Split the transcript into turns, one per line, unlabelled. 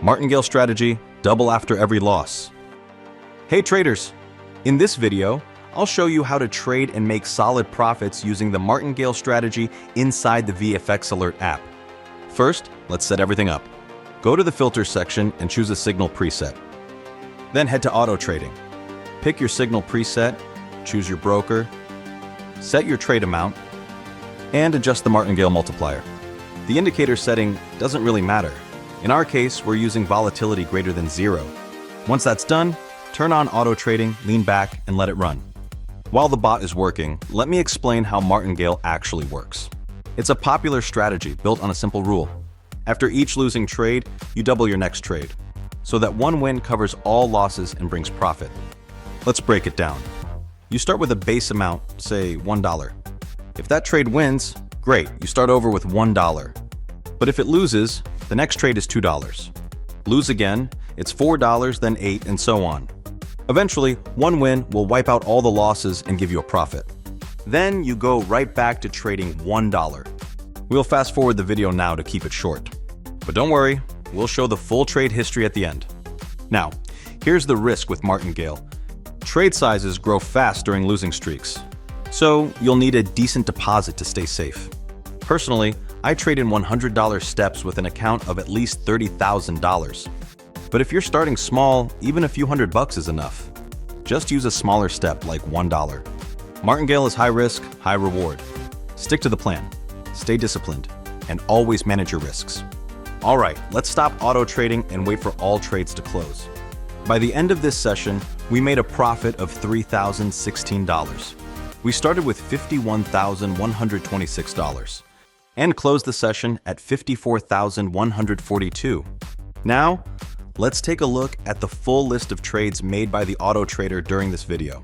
Martingale strategy, double after every loss. Hey traders! In this video, I'll show you how to trade and make solid profits using the Martingale strategy inside the vfxAlert app. First, let's set everything up. Go to the filter section and choose a signal preset. Then head to auto trading. Pick your signal preset, choose your broker, set your trade amount, and adjust the Martingale multiplier. The indicator setting doesn't really matter. In our case, we're using volatility greater than 0. Once that's done, turn on auto trading, lean back, and let it run. While the bot is working, let me explain how Martingale actually works. It's a popular strategy built on a simple rule. After each losing trade, you double your next trade, so that one win covers all losses and brings profit. Let's break it down. You start with a base amount, say $1. If that trade wins, great, you start over with $1. But if it loses, the next trade is $2. Lose again, it's $4, then $8, and so on. Eventually, one win will wipe out all the losses and give you a profit. Then you go right back to trading $1. We'll fast forward the video now to keep it short. But don't worry, we'll show the full trade history at the end. Now, here's the risk with Martingale. Trade sizes grow fast during losing streaks, so you'll need a decent deposit to stay safe. Personally, I trade in $100 steps with an account of at least $30,000. But if you're starting small, even a few $100 is enough. Just use a smaller step like $1. Martingale is high risk, high reward. Stick to the plan, stay disciplined, and always manage your risks. All right, let's stop auto trading and wait for all trades to close. By the end of this session, we made a profit of $3,016. We started with $51,126 and closed the session at $54,142. Now, let's take a look at the full list of trades made by the auto trader during this video.